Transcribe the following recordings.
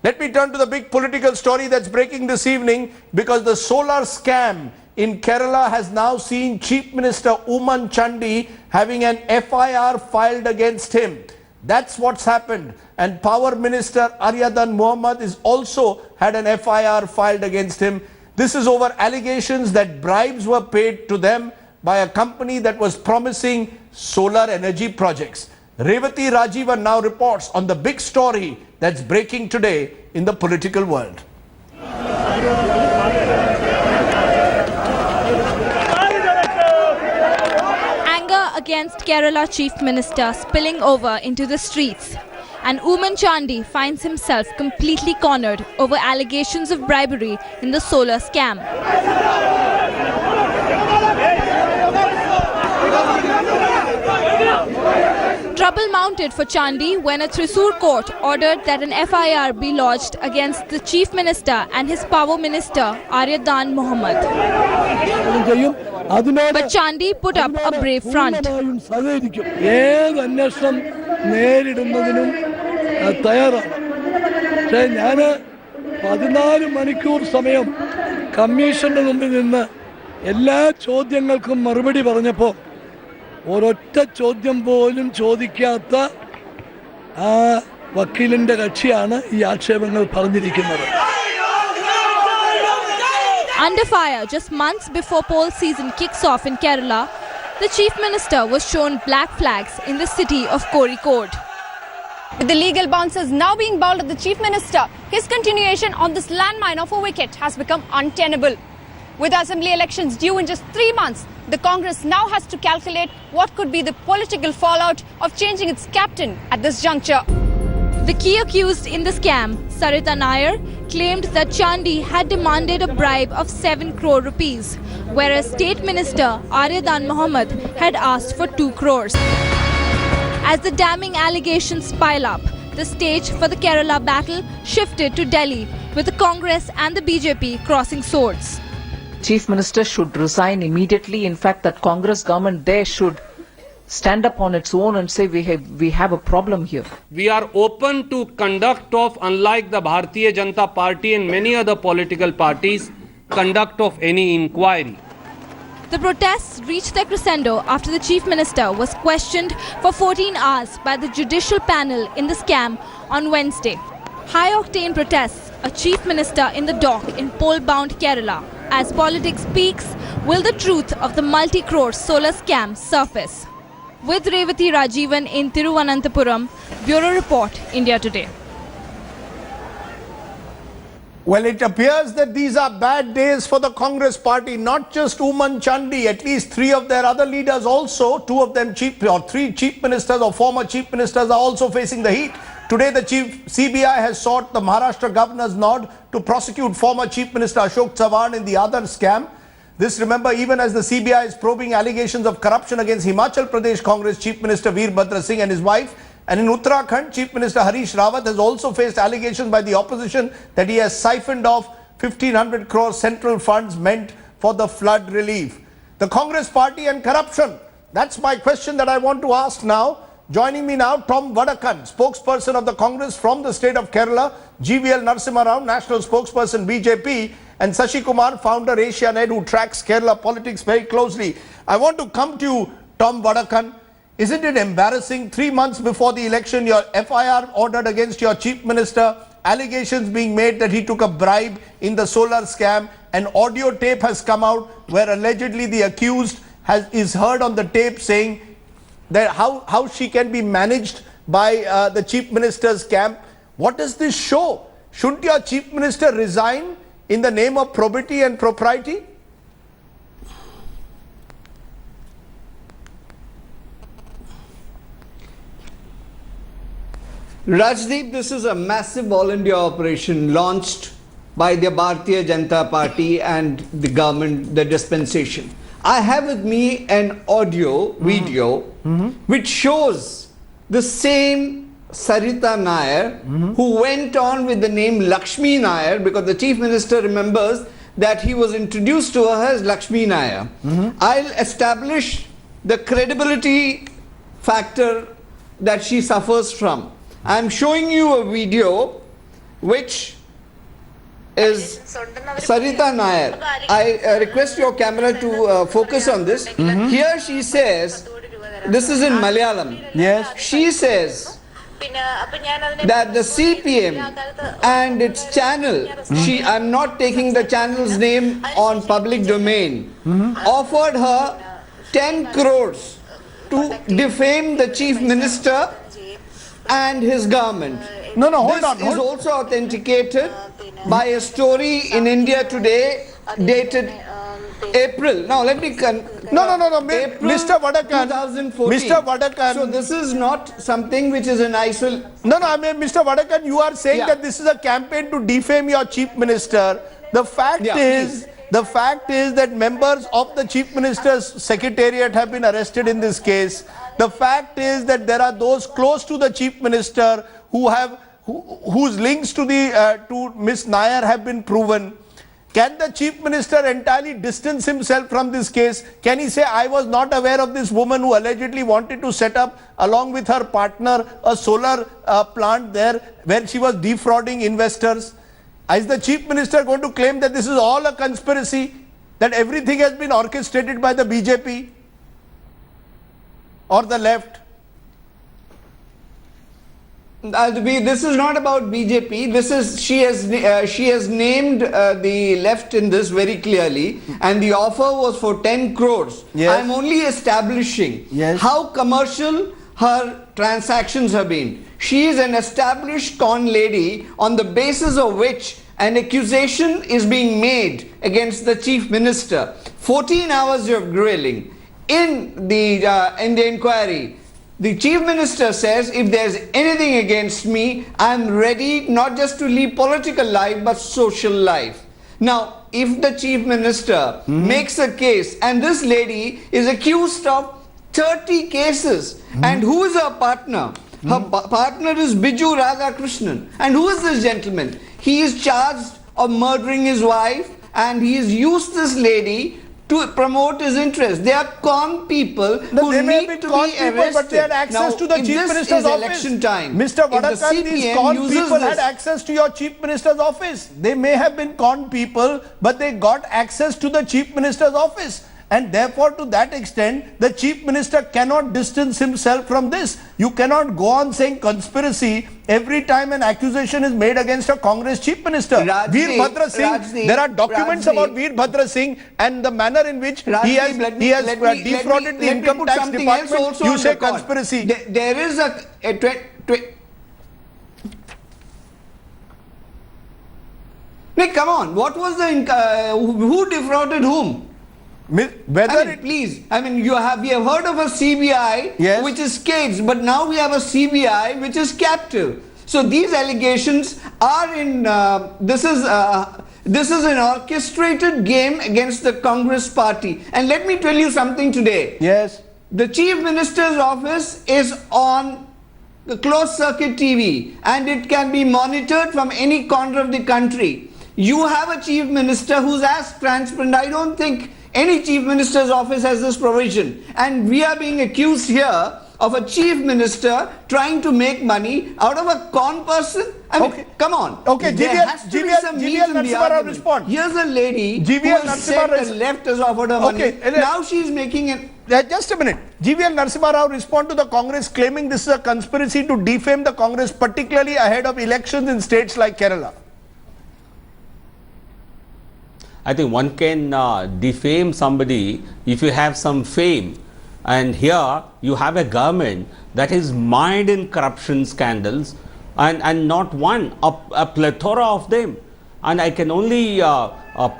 Let me turn to the big political story that's breaking this evening, because the solar scam in Kerala has now seen Chief Minister Oommen Chandy having an FIR filed against him. That's what's happened. And Power Minister Aryadan Mohammed is also had an FIR filed against him. This is over allegations that bribes were paid to them by a company that was promising solar energy projects. Revati Rajivan now reports on the big story that's breaking today in the political world. Anger against Kerala Chief Minister spilling over into the streets, and Oommen Chandy finds himself completely cornered over allegations of bribery in the solar scam. Trouble mounted for Chandy when a Thrissur court ordered that an FIR be lodged against the Chief Minister and his Power Minister Aryadan Mohammed. But Chandy put up a brave front. ഒരൊറ്റ ചോദ്യം പോലും ചോദിക്കാത്ത ആ വക്കീലിന്റെ കക്ഷിയാണ് ഈ ആക്ഷേപങ്ങൾ പറഞ്ഞിരിക്കുന്നത്. Under fire just months before poll season kicks off in Kerala, the Chief Minister was shown black flags in the city of Kozhikode. With the legal bouncers now being bowled at the Chief Minister, his continuation on this landmine of a wicket has become untenable. With assembly elections due in just 3 months, the Congress now has to calculate what could be the political fallout of changing its captain at this juncture. The key accused in the scam, Sarita Nair, claimed that Chandy had demanded a bribe of 7 crore rupees, whereas State Minister Aryadan Mohammed had asked for 2 crores. As the damning allegations pile up, the stage for the Kerala battle shifted to Delhi, with the Congress and the BJP crossing swords. Chief Minister should resign immediately. In fact, that Congress government there should stand up on its own and say we have a problem here. We are open to conduct of, unlike the Bharatiya Janata Party and many other political parties, conduct of any inquiry. The protests reached their crescendo after the Chief Minister was questioned for 14 hours by the judicial panel in the scam on Wednesday. High-octane protests, a Chief Minister in the dock in poll-bound Kerala. As politics peaks, will the truth of the multi-crore solar scam surface? With Revati Rajivan in Thiruvananthapuram, Bureau Report, India Today. Well, it appears that these are bad days for the Congress party, not just Oommen Chandy. At least 3 of their other leaders also, 2 of them 3 chief ministers or former chief ministers are also facing the heat. Today, the CBI has sought the Maharashtra governor's nod to prosecute former Chief Minister Ashok Chavan in the other scam. This, remember, even as the CBI is probing allegations of corruption against Himachal Pradesh Congress Chief Minister Veerbhadra Singh and his wife. And in Uttarakhand, Chief Minister Harish Rawat has also faced allegations by the opposition that he has siphoned off 1,500 crore central funds meant for the flood relief. The Congress party and corruption. That's my question that I want to ask now. Joining me now, Tom Vadakan, spokesperson of the Congress from the state of Kerala, GVL Narasimha Rao, national spokesperson BJP, and Sashi Kumar, founder AsiaNet, who tracks Kerala politics very closely. I want to come to you, Tom Vadakan. Isn't it embarrassing, 3 months before the election, your FIR ordered against your chief minister, allegations being made that he took a bribe in the solar scam, an audio tape has come out where allegedly the accused is heard on the tape saying that how she can be managed by the chief minister's camp. What does this show? Shouldn't your chief minister resign in the name of probity and propriety? Rajdeep, this is a massive all-India operation launched by the Bharatiya Janata Party and the government, the dispensation. I have with me an audio video which shows the same Sarita Nair who went on with the name Lakshmi Nair, because the chief minister remembers that he was introduced to her as Lakshmi Nair. I'll establish the credibility factor that she suffers from. I'm showing you a video which is Sarita Nair. I request your camera to focus on this. Here she says, this is in Malayalam. Yes. She says that the CPM and its channel, I'm not taking the channel's name on public domain, offered her 10 crores to defame the chief minister and his government. No, hold This on. is also authenticated by a story in India Today dated April. Now let me No. April Mr. Vadakan. 2014. Mr. Vadakan. So this is not something which is an isolation. No, I mean, Mr. Vadakan, you are saying Yeah. that this is a campaign to defame your chief minister. The fact Yeah, is, the fact is that members of the chief minister's secretariat have been arrested in this case. The fact is that there are those close to the chief minister whose links to to Miss Nair have been proven. Can the chief minister entirely distance himself from this case? Can he say, I was not aware of this woman who allegedly wanted to set up, along with her partner, a solar plant there where she was defrauding investors? Is the chief minister going to claim that this is all a conspiracy, that everything has been orchestrated by the BJP or the left? This is not about BJP. This is she has named the left in this very clearly, and the offer was for 10 crores. Yes. I'm only establishing how commercial her transactions have been. She is an established con lady on the basis of which an accusation is being made against the chief minister. 14 hours of grilling in the inquiry. The chief minister says, if there's anything against me, I'm ready not just to leave political life but social life. Now, if the chief minister makes a case and this lady is accused of 30 cases, and who is her partner? Her partner is Biju Radhakrishnan. And who is this gentleman? He is charged of murdering his wife, and he has used this lady to promote his interest. They are con people who They may need have to been con be people, arrested. but they had access Now, to the if chief this minister's is office. election time, Mr. if the Vadakan, these CPM con uses people had this- access to your chief minister's office. They may have been con people, but they got access to the chief minister's office. And therefore, to that extent, the chief minister cannot distance himself from this. You cannot go on saying conspiracy every time an accusation is made against a Congress chief minister. Veerbhadra Singh, there are documents about Veerbhadra Singh and the manner in which he has defrauded the income tax department. You say conspiracy. There is Nick, come on. What was who defrauded whom? Whether Please, I mean, we have heard of a CBI Yes. which is caged, but now we have a CBI which is captive. So these allegations are in. This is an orchestrated game against the Congress party. And let me tell you something today. Yes. The chief minister's office is on the closed circuit TV, and it can be monitored from any corner of the country. You have a chief minister who's as transparent. I don't think any chief minister's office has this provision. And we are being accused here of a chief minister trying to make money out of a con person. I mean, Okay. come on. Okay, There GVL has to be some meat in the Narasimha Rao argument. respond. Here's a lady GVL who has Narasimha said Rao the left has offered her money. Okay, Now she's making an... Just a minute. GVL Narasimha Rao respond to the Congress claiming this is a conspiracy to defame the Congress, particularly ahead of elections in states like Kerala. I think one can defame somebody if you have some fame. And here you have a government that is mired in corruption scandals, and not one, a plethora of them. And I can only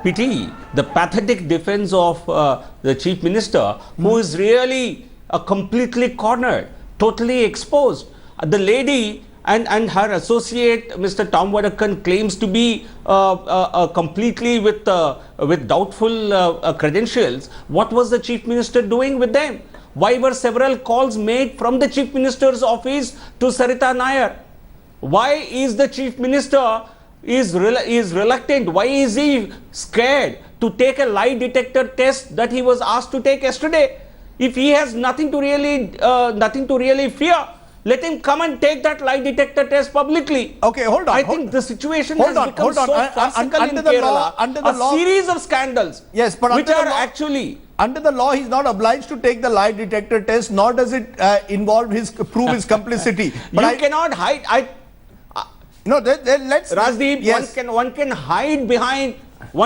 pity the pathetic defense of the chief minister, who is really completely cornered, totally exposed. The lady and her associate, Mr. Tom Vadakan, claims to be completely with doubtful credentials. What was the chief minister doing with them? Why were several calls made from the chief minister's office to Sarita Nair? Why is the chief minister is reluctant? Why is he scared to take a lie detector test that he was asked to take yesterday? If he has nothing to really fear, let him come and take that lie detector test publicly. Okay, hold on. I think the situation has become hold on. so farcical Under in the Kerala. law, under the law, series of scandals. Yes, but which under are the law, actually. Under the law, he's not obliged to take the lie detector test, nor does it prove his complicity. But you cannot hide. No, let's. Rajdeep, yes. one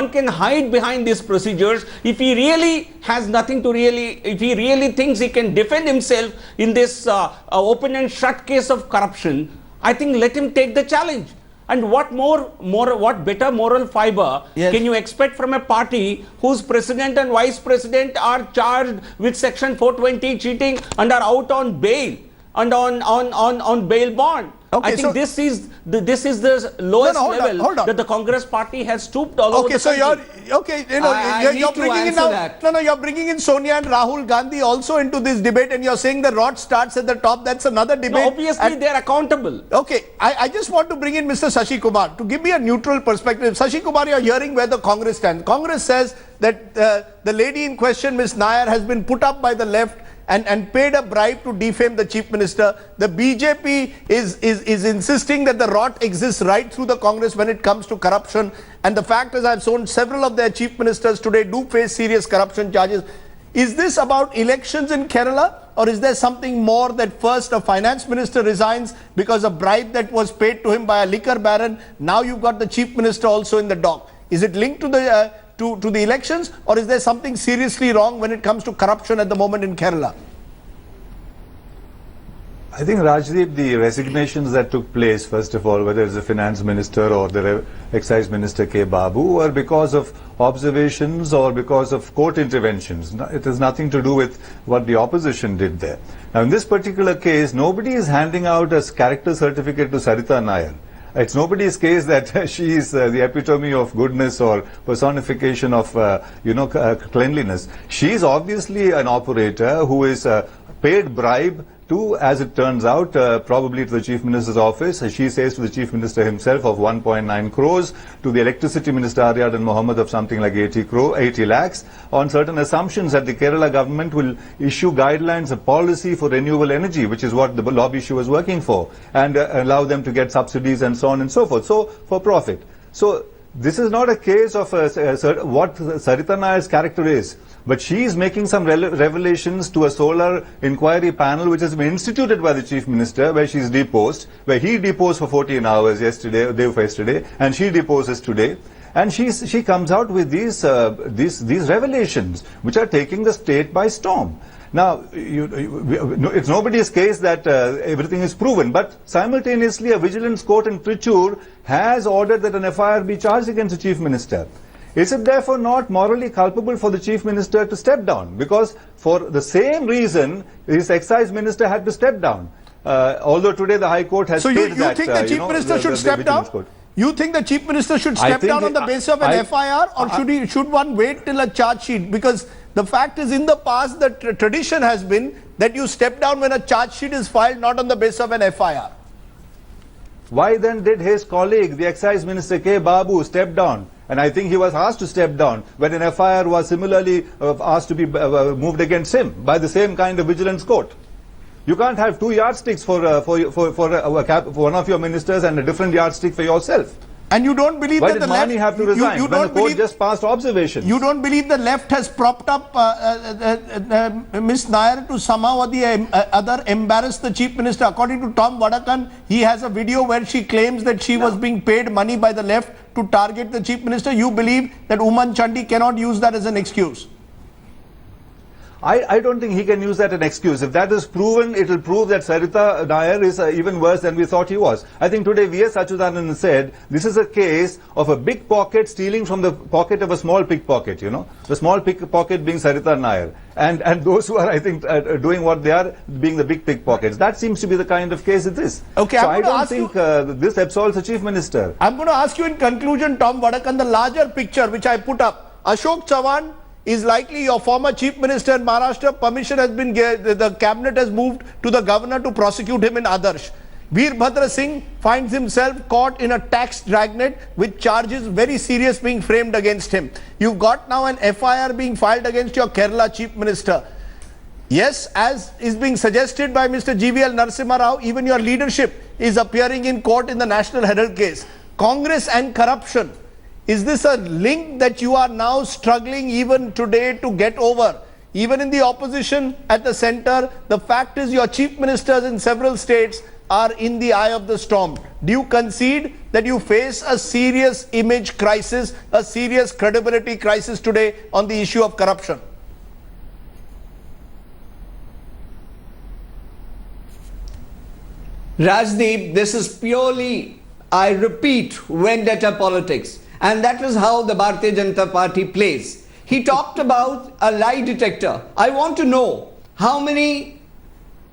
can hide behind these procedures if he really has nothing to if he really thinks he can defend himself in this open and shut case of corruption. I think let him take the challenge. And what better moral fiber can you expect from a party whose president and vice president are charged with Section 420 cheating and are out on bail and on bail bond? Okay, I think this is the lowest level that the Congress party has stooped all over the country. You're bringing in Sonia and Rahul Gandhi also into this debate, and you're saying the rot starts at the top. That's another debate. No, obviously they're accountable. Okay, I just want to bring in Mr. Shashi Kumar to give me a neutral perspective. Shashi Kumar, you're hearing where the Congress stands. Congress says that the lady in question, Ms. Nair, has been put up by the left and paid a bribe to defame the chief minister. The BJP is insisting that the rot exists right through the Congress when it comes to corruption. And the fact is, I've shown several of their chief ministers today do face serious corruption charges. Is this about elections in Kerala, or is there something more that first a finance minister resigns because a bribe that was paid to him by a liquor baron? Now you've got the chief minister also in the dock. Is it linked to the to the elections, or is there something seriously wrong when it comes to corruption at the moment in Kerala? I think, Rajdeep, the resignations that took place, first of all, whether it's the finance minister or the excise minister K. Babu, were because of observations or because of court interventions. It has nothing to do with what the opposition did there. Now, in this particular case, nobody is handing out a character certificate to Sarita Nair. It's nobody's case that she is the epitome of goodness or personification of, cleanliness. She is obviously an operator who is paid bribe to, as it turns out, probably to the Chief Minister's office. She says to the Chief Minister himself of 1.9 crores, to the Electricity Minister Aryadan Mohammed of something like 80 lakhs, on certain assumptions that the Kerala government will issue guidelines, a policy for renewable energy, which is what the lobby she was working for, and allow them to get subsidies and so on and so forth, so for profit. So this is not a case of what Sarita Nair's character is, but she is making some revelations to a solar inquiry panel which has been instituted by the Chief Minister, where she is deposed, where he deposed for 14 hours yesterday, the day of yesterday, and she deposes today. And she comes out with these revelations which are taking the state by storm. Now, it's nobody's case that everything is proven, but simultaneously a vigilance court in Trichur has ordered that an FIR be charged against the Chief Minister. Is it therefore not morally culpable for the Chief Minister to step down? Because for the same reason, his excise minister had to step down. Although today the High Court has stated that... So you think the Chief Minister should step down? You think the Chief Minister should step down on the basis of an FIR, or should one wait till a charge sheet? Because the fact is, in the past, the tradition has been that you step down when a charge sheet is filed, not on the basis of an FIR. Why then did his colleague, the excise minister K. Babu, step down? And I think he was asked to step down when an FIR was similarly asked to be moved against him by the same kind of vigilance court. You can't have two yardsticks for one of your ministers and a different yardstick for yourself. And you don't believe Why that did the Mani left have to resign you when the don't court just passed observations? You don't believe the left has propped up Ms. Nair to somehow or the other embarrass the Chief Minister? According to Tom Vadakan, he has a video where she claims that she was being paid money by the left to target the Chief Minister. You believe that Oommen Chandy cannot use that as an excuse? I don't think he can use that as an excuse. If that is proven, it will prove that Sarita Nair is even worse than we thought he was. I think today V.S. Achudanand said this is a case of a big pocket stealing from the pocket of a small pickpocket, you know. The small pickpocket being Sarita Nair. And those who are, I think, doing what they are, being the big pickpockets. That seems to be the kind of case it is. Okay, so I don't think this absolves the Chief Minister. I'm going to ask you in conclusion, Tom Vadakan, the larger picture which I put up. Ashok Chavan is likely your former Chief Minister in Maharashtra. Permission has been given, the cabinet has moved to the governor to prosecute him in Adarsh. Veerbhadra Singh finds himself caught in a tax dragnet with charges very serious being framed against him. You've got now an FIR being filed against your Kerala Chief Minister. Yes, as is being suggested by Mr. GVL Narasimha Rao, even your leadership is appearing in court in the National Herald case. Congress and corruption. Is this a link that you are now struggling even today to get over? Even in the opposition at the center, the fact is your chief ministers in several states are in the eye of the storm. Do you concede that you face a serious image crisis, a serious credibility crisis today on the issue of corruption? Rajdeep, this is purely, I repeat, vendetta politics. And that is how the Bharatiya Janata Party plays. He talked about a lie detector. I want to know how many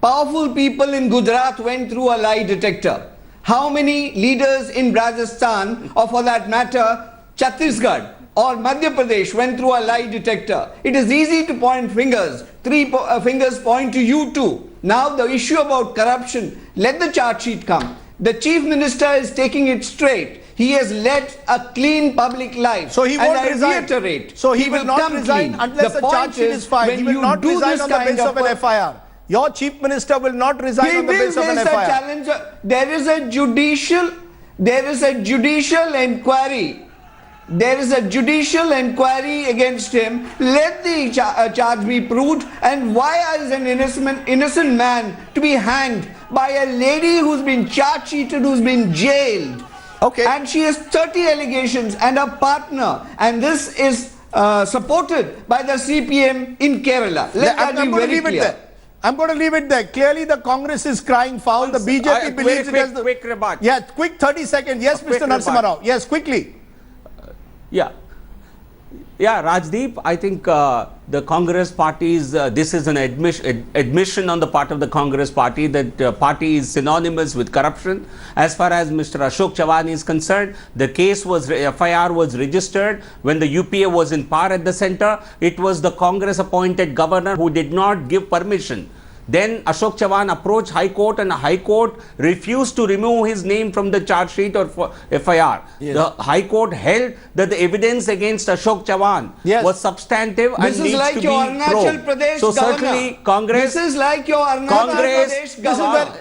powerful people in Gujarat went through a lie detector. How many leaders in Rajasthan, or for that matter, Chhattisgarh or Madhya Pradesh went through a lie detector? It is easy to point fingers. Three fingers point to you two. Now the issue about corruption, let the charge sheet come. The chief minister is taking it straight. He has led a clean public life. So he won't resign. Reiterate, so he will not come resign clean. unless the charge sheet is filed. He will not resign on the basis of an FIR. Your chief minister will not resign on the basis of an FIR. Challenge. There is a judicial inquiry. There is a judicial inquiry against him. Let the charge be proved. And why is an innocent man to be hanged by a lady who's been charge sheeted, who's been jailed? Okay. And she has 30 allegations and a partner. And this is supported by the CPM in Kerala. I'm going to leave it there. I'm going to leave it there. Clearly, the Congress is crying foul. The BJP believes it as the... Quick rebut. Yeah, quick 30 seconds. Yes, Mr. Narasimha Rao. Yes, quickly. Yeah, Rajdeep, I think the Congress party's, this is an admission on the part of the Congress party that party is synonymous with corruption. As far as Mr. Ashok Chavan is concerned, the case was, FIR was registered when the UPA was in power at the center. It was the Congress appointed governor who did not give permission. Then Ashok Chavan approached High Court and High Court refused to remove his name from the charge sheet or FIR. Yes. The High Court held that the evidence against Ashok Chavan was substantive and needs to be probed. So certainly Congress... This is like your Arunachal Pradesh governor.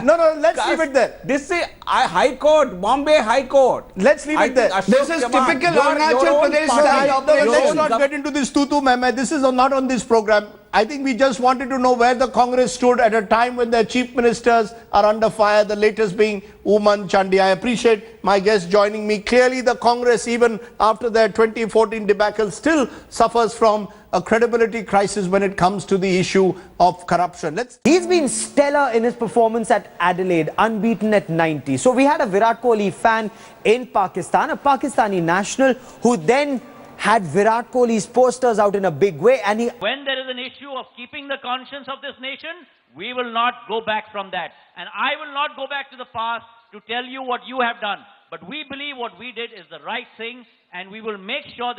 No, let's leave it there. This is High Court, Bombay High Court. Let's leave it there. This is typical Arunachal Pradesh style operation. Let's not get into this tutu meme. This is not on this program. I think we just wanted to know where the Congress stood at a time when their chief ministers are under fire, the latest being Oommen Chandy. I appreciate my guest joining me. Clearly the Congress, even after their 2014 debacle, still suffers from a credibility crisis when it comes to the issue of corruption. He's been stellar in his performance at Adelaide, unbeaten at 90. So we had a Virat Kohli fan in Pakistan, a Pakistani national who then had Virat Kohli's posters out in a big way, and when there is an issue of keeping the conscience of this nation, we will not go back from that. And I will not go back to the past to tell you what you have done. But we believe what we did is the right thing, and we will make sure that